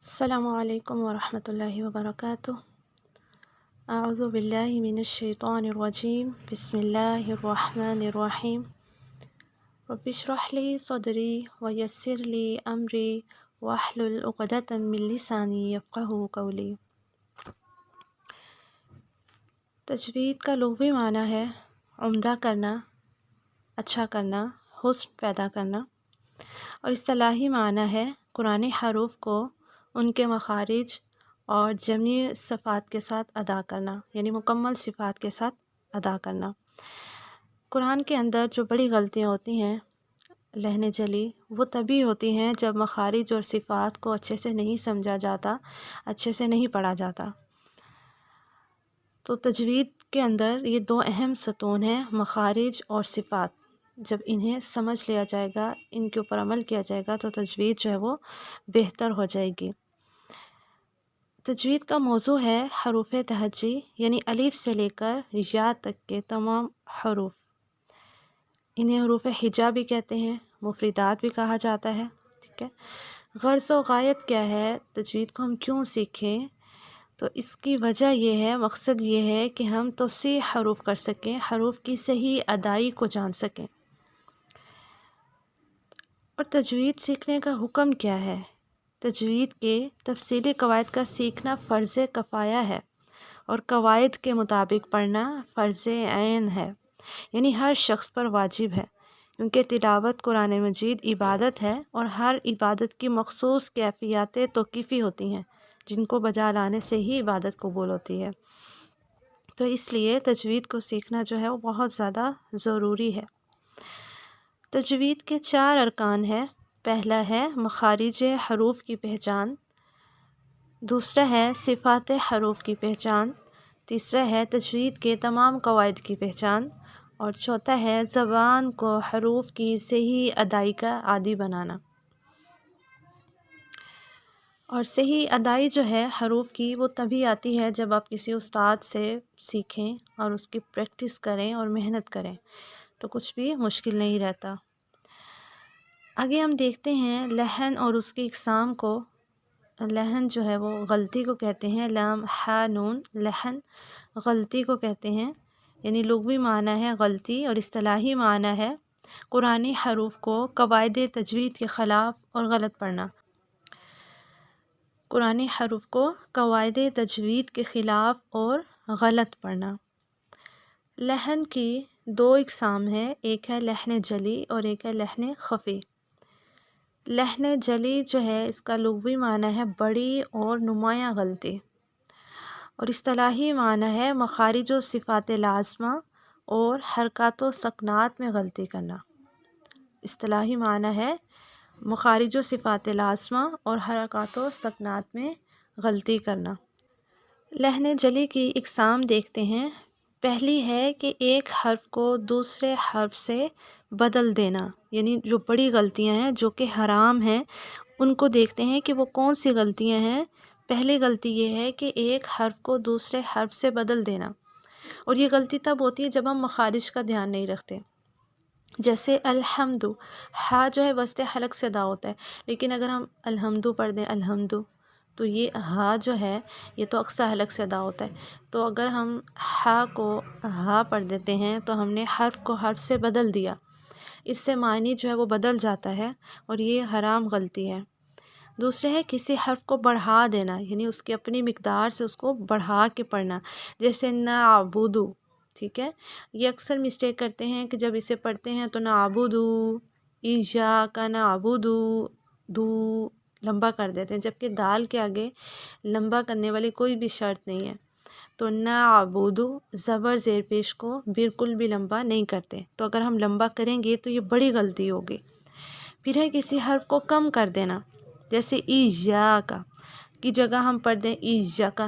السلام علیکم ورحمۃ اللہ وبرکاتہ۔ اعوذ باللہ من الشیطان الرجیم، بسم اللہ الرحمن الرحیم۔ رب اشرح لی صدری ویسر لی امری واحلل عقدۃ من لسانی یفقہوا قولی۔ تجوید کا لغوی معنی ہے عمدہ کرنا، اچھا کرنا، حسن پیدا کرنا، اور اصطلاحی معنی ہے قرآن حروف کو ان کے مخارج اور جمعی صفات کے ساتھ ادا کرنا، یعنی مکمل صفات کے ساتھ ادا کرنا۔ قرآن کے اندر جو بڑی غلطیاں ہوتی ہیں لہن جلی، وہ تبھی ہوتی ہیں جب مخارج اور صفات کو اچھے سے نہیں سمجھا جاتا، اچھے سے نہیں پڑھا جاتا۔ تو تجوید کے اندر یہ دو اہم ستون ہیں، مخارج اور صفات۔ جب انہیں سمجھ لیا جائے گا، ان کے اوپر عمل کیا جائے گا، تو تجوید جو ہے وہ بہتر ہو جائے گی۔ تجوید کا موضوع ہے حروف تہجی، یعنی الف سے لے کر یا تک کے تمام حروف۔ انہیں حروف ہجا بھی کہتے ہیں، مفردات بھی کہا جاتا ہے، ٹھیک ہے۔ غرض و غایت کیا ہے، تجوید کو ہم کیوں سیکھیں؟ تو اس کی وجہ یہ ہے، مقصد یہ ہے کہ ہم توسیع حروف کر سکیں، حروف کی صحیح ادائی کو جان سکیں۔ اور تجوید سیکھنے کا حکم کیا ہے؟ تجوید کے تفصیلی قواعد کا سیکھنا فرض کفایہ ہے، اور قواعد کے مطابق پڑھنا فرض عین ہے، یعنی ہر شخص پر واجب ہے، کیونکہ تلاوت قرآن مجید عبادت ہے، اور ہر عبادت کی مخصوص کیفیات توقیفی ہوتی ہیں، جن کو بجا لانے سے ہی عبادت قبول ہوتی ہے۔ تو اس لیے تجوید کو سیکھنا جو ہے وہ بہت زیادہ ضروری ہے۔ تجوید کے 4 ارکان ہیں۔ پہلا ہے مخارج حروف کی پہچان، دوسرا ہے صفات حروف کی پہچان، تیسرا ہے تجوید کے تمام قواعد کی پہچان، اور چوتھا ہے زبان کو حروف کی صحیح ادائی کا عادی بنانا۔ اور صحیح ادائی جو ہے حروف کی، وہ تبھی آتی ہے جب آپ کسی استاد سے سیکھیں اور اس کی پریکٹس کریں اور محنت کریں، تو کچھ بھی مشکل نہیں رہتا۔ آگے ہم دیکھتے ہیں لحن اور اس کی اقسام کو۔ لحن جو ہے وہ غلطی کو کہتے ہیں، لام ہا نون لحن غلطی کو کہتے ہیں، یعنی لغوی معنی ہے غلطی، اور اصطلاحی معنی ہے قرآنی حروف کو قواعد تجوید کے خلاف اور غلط پڑھنا۔ قرآنی حروف کو قواعد تجوید کے خلاف اور غلط پڑھنا۔ لحن کی 2 اقسام ہیں، ایک ہے لحن جلی اور ایک ہے لحن خفی۔ لحن جلی جو ہے اس کا لغوی معنی ہے بڑی اور نمایاں غلطی، اور اصطلاحی معنی ہے مخارج و صفات لازمہ اور حرکات و سکنات میں غلطی کرنا۔ اصطلاحی معنی ہے مخارج و صفات لازمہ اور حرکات و سکنات میں غلطی کرنا۔ لحن جلی کی اقسام دیکھتے ہیں۔ پہلی ہے کہ ایک حرف کو دوسرے حرف سے بدل دینا، یعنی جو بڑی غلطیاں ہیں جو کہ حرام ہیں، ان کو دیکھتے ہیں کہ وہ کون سی غلطیاں ہیں۔ پہلی غلطی یہ ہے کہ ایک حرف کو دوسرے حرف سے بدل دینا، اور یہ غلطی تب ہوتی ہے جب ہم مخارج کا دھیان نہیں رکھتے۔ جیسے الحمد، ہا جو ہے وسط حلق سے ادا ہوتا ہے، لیکن اگر ہم الحمد پڑھ دیں الحمد، تو یہ ہا جو ہے یہ تو اقصی حلق سے ادا ہوتا ہے، تو اگر ہم ہا کو ہا پڑھ دیتے ہیں تو ہم نے حرف کو حرف سے بدل دیا، اس سے معنی جو ہے وہ بدل جاتا ہے، اور یہ حرام غلطی ہے۔ دوسرے ہے کسی حرف کو بڑھا دینا، یعنی اس کی اپنی مقدار سے اس کو بڑھا کے پڑھنا، جیسے نعبدو، ٹھیک ہے۔ یہ اکثر مسٹیک کرتے ہیں کہ جب اسے پڑھتے ہیں تو نعبدو ایاک نعبدو دو لمبا کر دیتے ہیں، جبکہ دال کے آگے لمبا کرنے والی کوئی بھی شرط نہیں ہے۔ تو نعبدو زبر زیر پیش کو بالکل بھی لمبا نہیں کرتے، تو اگر ہم لمبا کریں گے تو یہ بڑی غلطی ہوگی۔ پھر ہے کسی حرف کو کم کر دینا، جیسے ایاک کی جگہ ہم پڑھ دیں ایاکا،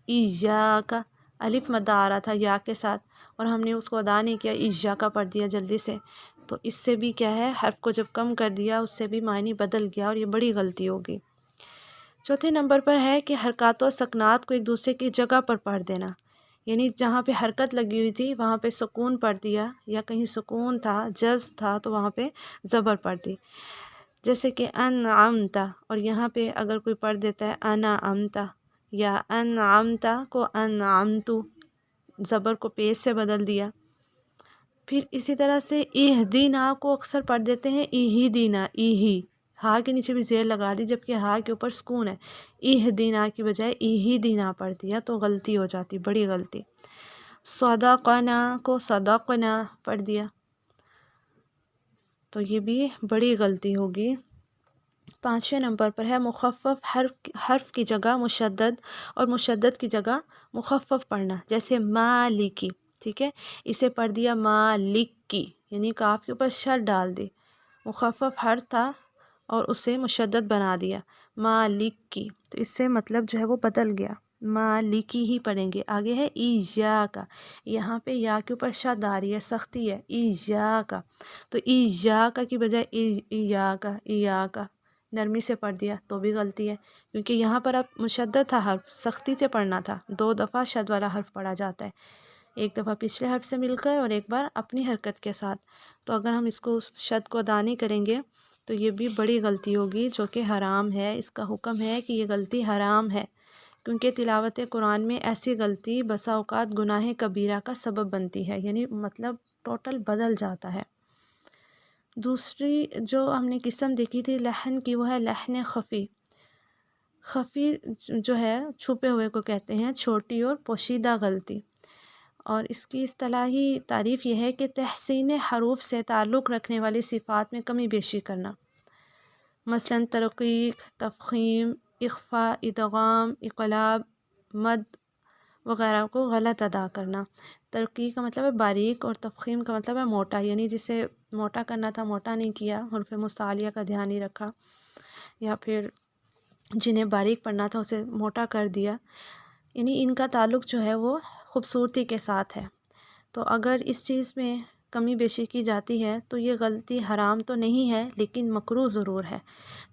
ایاکا الف مدہ آ رہا تھا یا کے ساتھ، اور ہم نے اس کو ادا نہیں کیا، ایاکا پڑھ دیا جلدی سے، تو اس سے بھی کیا ہے، حرف کو جب کم کر دیا اس سے بھی معنی بدل گیا، اور یہ بڑی غلطی ہوگی۔ چوتھے نمبر پر ہے کہ حرکات و سکنات کو ایک دوسرے کی جگہ پر پڑھ دینا، یعنی جہاں پہ حرکت لگی ہوئی تھی وہاں پہ سکون پڑھ دیا، یا کہیں سکون تھا، جزم تھا، تو وہاں پہ زبر پڑھ دی۔ جیسے کہ انعمتا، اور یہاں پہ اگر کوئی پڑھ دیتا ہے انا امتا یا انعمتا کو انعمتو، زبر کو پیش سے بدل دیا۔ پھر اسی طرح سے اہدینا کو اکثر پڑھ دیتے ہیں اہدینا، ایہی، ہا کے نیچے بھی زیر لگا دی جبکہ ہا کے اوپر سکون ہے، اہدینا کی بجائے اہدینا پڑھ دیا تو غلطی ہو جاتی، بڑی غلطی۔ صدقنا کو صدقنا پڑھ دیا تو یہ بھی بڑی غلطی ہوگی۔ 5ویں نمبر پر ہے مخفف حرف کی جگہ مشدد اور مشدد کی جگہ مخفف پڑھنا، جیسے مالکی، ٹھیک ہے، اسے پڑھ دیا مالکی، یعنی کاف کے اوپر شر ڈال دی، مخفف حرف تھا اور اسے مشدد بنا دیا مالکی، تو اس سے مطلب جو ہے وہ بدل گیا، مالکی ہی پڑھیں گے۔ آگے ہے ایاکا، یہاں پہ یا کے اوپر شد آ رہی ہے، سختی ہے، ایاکا، تو ایاکا کی بجائے ایاکا، ایاکا نرمی سے پڑھ دیا تو بھی غلطی ہے، کیونکہ یہاں پر اب مشدد تھا حرف، سختی سے پڑھنا تھا، 2 دفعہ شد والا حرف پڑھا جاتا ہے، ایک دفعہ پچھلے حرف سے مل کر اور ایک بار اپنی حرکت کے ساتھ، تو اگر ہم اس کو شد کو ادا نہیں کریں گے تو یہ بھی بڑی غلطی ہوگی جو کہ حرام ہے۔ اس کا حکم ہے کہ یہ غلطی حرام ہے، کیونکہ تلاوت قرآن میں ایسی غلطی بسا اوقات گناہ کبیرہ کا سبب بنتی ہے، یعنی مطلب ٹوٹل بدل جاتا ہے۔ دوسری جو ہم نے قسم دیکھی تھی لحن کی، وہ ہے لحن خفی۔ خفی جو ہے چھپے ہوئے کو کہتے ہیں، چھوٹی اور پوشیدہ غلطی، اور اس کی اصطلاحی تعریف یہ ہے کہ تحسین حروف سے تعلق رکھنے والی صفات میں کمی بیشی کرنا، مثلاً ترقیق، تفخیم، اخفاء، ادغام، اقلاب، مد وغیرہ کو غلط ادا کرنا۔ ترقیق کا مطلب ہے باریک اور تفخیم کا مطلب ہے موٹا، یعنی جسے موٹا کرنا تھا موٹا نہیں کیا، حروف مستعلیہ کا دھیان نہیں رکھا، یا پھر جنہیں باریک پڑھنا تھا اسے موٹا کر دیا، یعنی ان کا تعلق جو ہے وہ خوبصورتی کے ساتھ ہے۔ تو اگر اس چیز میں کمی بیشی کی جاتی ہے تو یہ غلطی حرام تو نہیں ہے لیکن مکروہ ضرور ہے،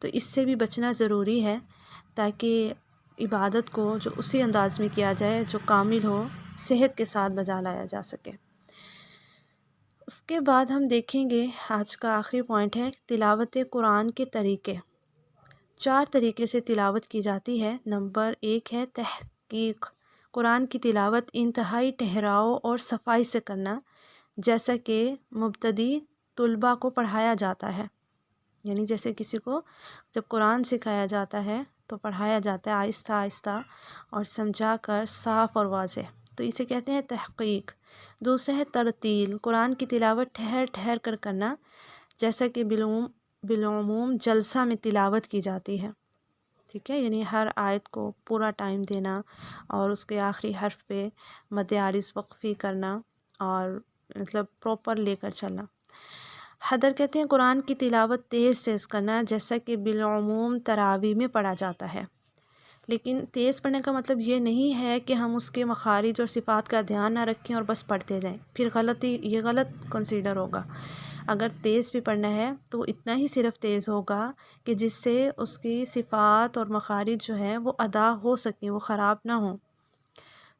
تو اس سے بھی بچنا ضروری ہے تاکہ عبادت کو جو اسی انداز میں کیا جائے جو کامل ہو، صحت کے ساتھ بجا لایا جا سکے۔ اس کے بعد ہم دیکھیں گے آج کا آخری پوائنٹ ہے تلاوت قرآن کے طریقے۔ 4 طریقے سے تلاوت کی جاتی ہے۔ نمبر 1 ہے تحقیق، قرآن کی تلاوت انتہائی ٹھہراؤ اور صفائی سے کرنا، جیسا کہ مبتدی طلباء کو پڑھایا جاتا ہے، یعنی جیسے کسی کو جب قرآن سکھایا جاتا ہے تو پڑھایا جاتا ہے آہستہ آہستہ اور سمجھا کر صاف اور واضح، تو اسے کہتے ہیں تحقیق۔ دوسرا ہے ترتیل، قرآن کی تلاوت ٹھہر ٹھہر کر کرنا، جیسا کہ بالعموم جلسہ میں تلاوت کی جاتی ہے، ٹھیک ہے، یعنی ہر آیت کو پورا ٹائم دینا اور اس کے آخری حرف پہ مد عارض وقفی کرنا اور مطلب پراپر لے کر چلنا۔ حدر کہتے ہیں قرآن کی تلاوت تیز تیز کرنا، جیسا کہ بالعموم تراویح میں پڑھا جاتا ہے، لیکن تیز پڑھنے کا مطلب یہ نہیں ہے کہ ہم اس کے مخارج اور صفات کا دھیان نہ رکھیں اور بس پڑھتے جائیں، پھر یہ غلط کنسیڈر ہوگا۔ اگر تیز بھی پڑھنا ہے تو اتنا ہی صرف تیز ہوگا کہ جس سے اس کی صفات اور مخارج جو ہیں وہ ادا ہو سکیں، وہ خراب نہ ہوں۔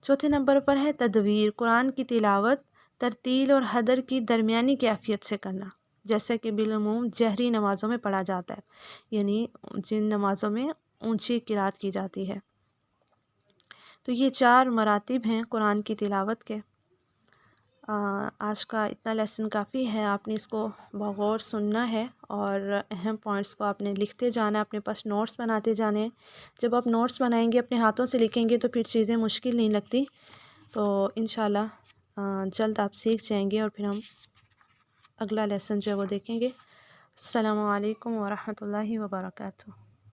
چوتھے نمبر پر ہے تدویر، قرآن کی تلاوت ترتیل اور حدر کی درمیانی کیفیت سے کرنا، جیسا کہ بالعموم جہری نمازوں میں پڑھا جاتا ہے، یعنی جن نمازوں میں اونچی قرات کی جاتی ہے۔ تو یہ 4 مراتب ہیں قرآن کی تلاوت کے۔ آج کا اتنا لیسن کافی ہے، آپ نے اس کو بغور سننا ہے اور اہم پوائنٹس کو آپ نے لکھتے جانا ہے، اپنے پاس نوٹس بناتے جانے ہیں۔ جب آپ نوٹس بنائیں گے اپنے ہاتھوں سے لکھیں گے تو پھر چیزیں مشکل نہیں لگتی، تو انشاءاللہ جلد آپ سیکھ جائیں گے اور پھر ہم اگلا لیسن جو ہے وہ دیکھیں گے۔ السلام علیکم ورحمۃ اللہ وبرکاتہ۔